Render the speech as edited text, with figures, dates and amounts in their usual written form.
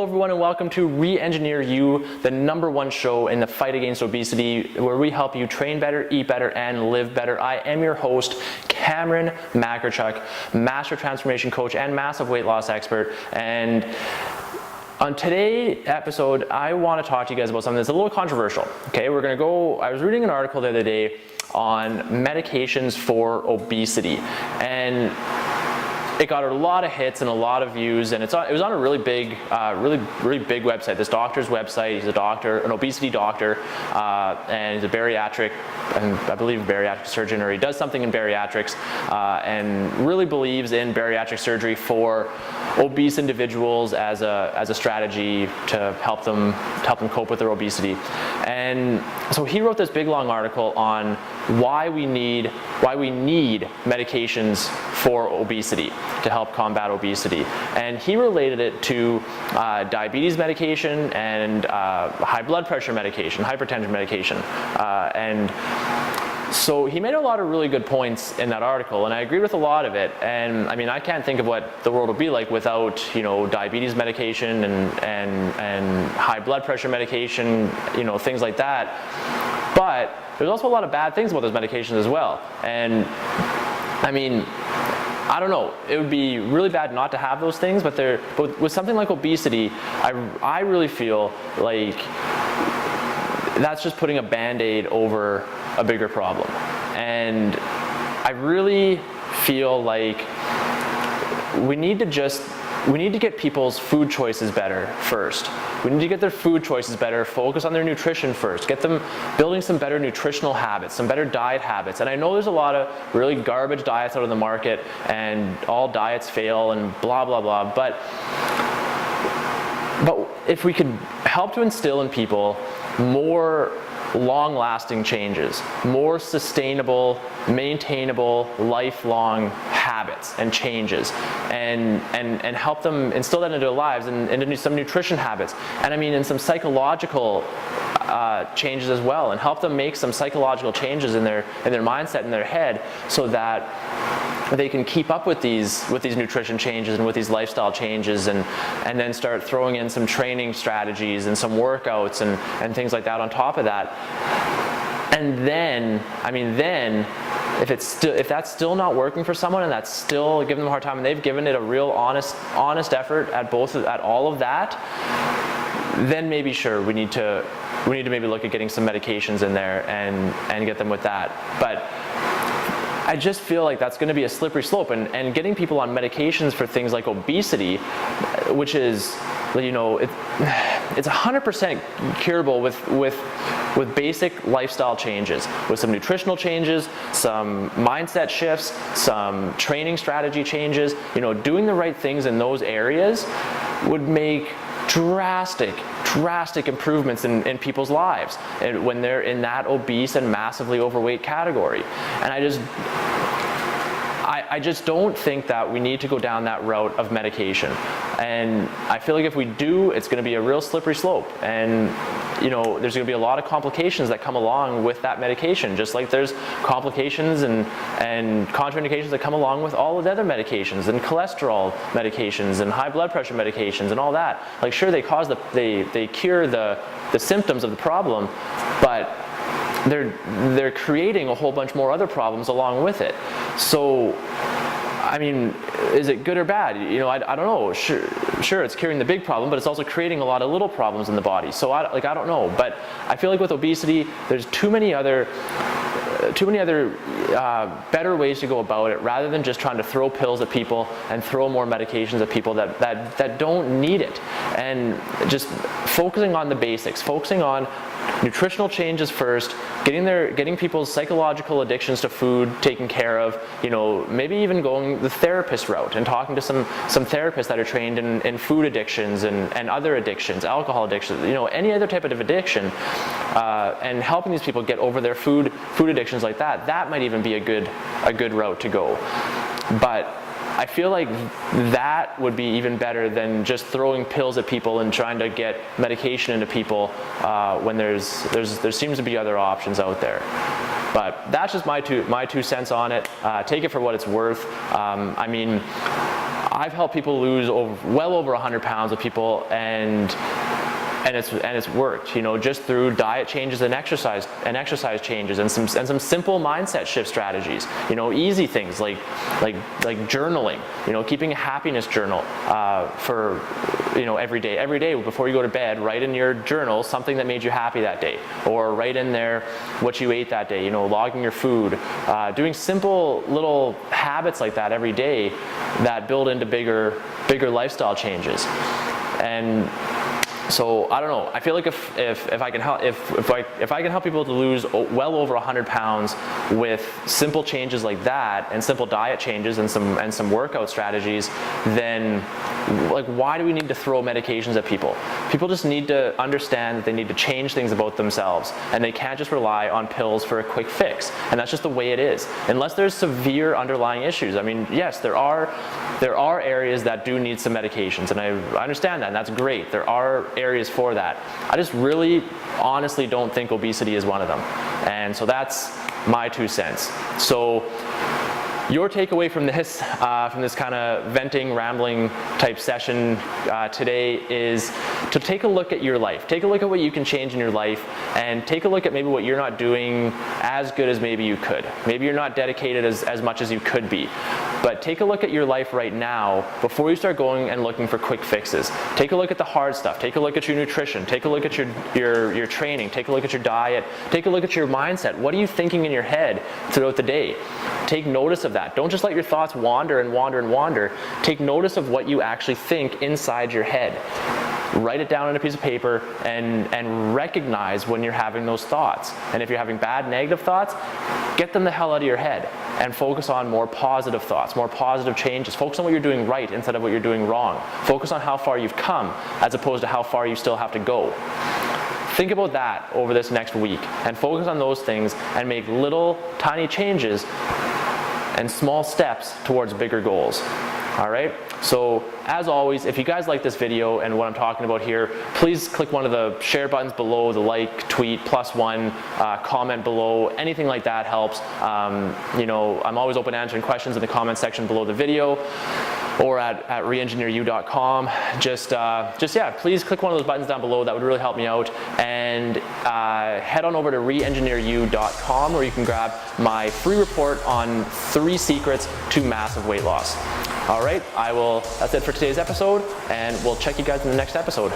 everyone, and welcome to Reengineer You, the #1 show in the fight against obesity, where we help you train better, eat better, and live better. I am your host, Cameron Makarchuk, master transformation coach and massive weight loss expert. And on today's episode, I want to talk to you guys about something that's a little controversial. Okay, I was reading an article the other day on medications for obesity, and it got a lot of hits and a lot of views, and it was on a really big website. This doctor's website. He's a doctor, an obesity doctor, and he's a bariatric, and I believe bariatric surgeon, or he does something in bariatrics, and really believes in bariatric surgery for obese individuals as a strategy to help them cope with their obesity. And so he wrote this big long article on why we need medications for obesity to help combat obesity, and he related it to diabetes medication and high blood pressure medication, hypertension medication, and so he made a lot of really good points in that article, and I agreed with a lot of it. And I mean, I can't think of what the world would be like without, diabetes medication and high blood pressure medication, things like that. But there's also a lot of bad things about those medications as well. And I mean, I don't know, it would be really bad not to have those things, but with something like obesity, I really feel like that's just putting a Band-Aid over a bigger problem. And I really feel like we need to get people's food choices better first. We need to get their food choices better, focus on their nutrition first, get them building some better nutritional habits, some better diet habits. And I know there's a lot of really garbage diets out on the market, and all diets fail and blah, blah, blah. But if we could help to instill in people more long-lasting changes, more sustainable, maintainable, lifelong habits and changes, and help them instill that into their lives, and into some nutrition habits, and I mean in some psychological changes as well, and help them make some psychological changes in their mindset, in their head, so that they can keep up with these nutrition changes and with these lifestyle changes, and then start throwing in some training strategies and some workouts and things like that on top of that. And then, if that's still not working for someone, and that's still giving them a hard time, and they've given it a real honest effort at all of that, then maybe sure, we need to maybe look at getting some medications in there and get them with that. But I just feel like that's going to be a slippery slope, and getting people on medications for things like obesity, which is, it's 100% curable with basic lifestyle changes, with some nutritional changes, some mindset shifts, some training strategy changes. Doing the right things in those areas would make drastic improvements in people's lives, and when they're in that obese and massively overweight category. And I just don't think that we need to go down that route of medication. And I feel like if we do, it's going to be a real slippery slope, and there's going to be a lot of complications that come along with that medication, just like there's complications and contraindications that come along with all of the other medications, and cholesterol medications and high blood pressure medications and all that. Like, sure, they cure the symptoms of the problem, but they're creating a whole bunch more other problems along with it. So, I mean, is it good or bad? I don't know. Sure, it's curing the big problem, but it's also creating a lot of little problems in the body. So I don't know. But I feel like with obesity, there's too many other better ways to go about it, rather than just trying to throw pills at people and throw more medications at people that don't need it. And just focusing on the basics, focusing on nutritional changes first, getting people's psychological addictions to food taken care of, maybe even going the therapist route and talking to some therapists that are trained in food addictions and other addictions, alcohol addictions, any other type of addiction, and helping these people get over their food addictions like that. That might even be a good route to go. But I feel like that would be even better than just throwing pills at people and trying to get medication into people when there seems to be other options out there. But that's just my two cents on it. Take it for what it's worth. I've helped people lose well over 100 pounds with people, and it's worked, you know, just through diet changes and exercise changes, and some simple mindset shift strategies. You know, easy things like journaling. You know, keeping a happiness journal for, you know, every day before you go to bed. Write in your journal something that made you happy that day, or write in there what you ate that day. You know, logging your food, doing simple little habits like that every day that build into bigger lifestyle changes. And so I don't know. I feel like if I can help people to lose well over 100 pounds with simple changes like that, and simple diet changes, and some workout strategies, then like, why do we need to throw medications at people? People just need to understand that they need to change things about themselves, and they can't just rely on pills for a quick fix. And that's just the way it is. Unless there's severe underlying issues. I mean, yes, there are areas that do need some medications, and I understand that, and that's great. There are areas for that. I just really honestly don't think obesity is one of them. And so that's my 2 cents. So your takeaway from this kind of venting, rambling type session today is to take a look at your life. Take a look at what you can change in your life, and take a look at maybe what you're not doing as good as maybe you could. Maybe you're not dedicated as much as you could be. But take a look at your life right now before you start going and looking for quick fixes. Take a look at the hard stuff. Take a look at your nutrition. Take a look at your training. Take a look at your diet. Take a look at your mindset. What are you thinking in your head throughout the day? Take notice of that. Don't just let your thoughts wander and wander and wander. Take notice of what you actually think inside your head. Write it down on a piece of paper and recognize when you're having those thoughts. And if you're having bad, negative thoughts, get them the hell out of your head and focus on more positive thoughts, more positive changes. Focus on what you're doing right instead of what you're doing wrong. Focus on how far you've come as opposed to how far you still have to go. Think about that over this next week and focus on those things and make little tiny changes and small steps towards bigger goals. All right? So as always, if you guys like this video and what I'm talking about here, please click one of the share buttons below, the like, tweet, +1, comment below. Anything like that helps. You know, I'm always open to answering questions in the comment section below the video, or at reengineeryou.com. Yeah, please click one of those buttons down below. That would really help me out. And head on over to reengineeryou.com, where you can grab my free report on 3 secrets to massive weight loss. All right, that's it for today's episode, and we'll check you guys in the next episode.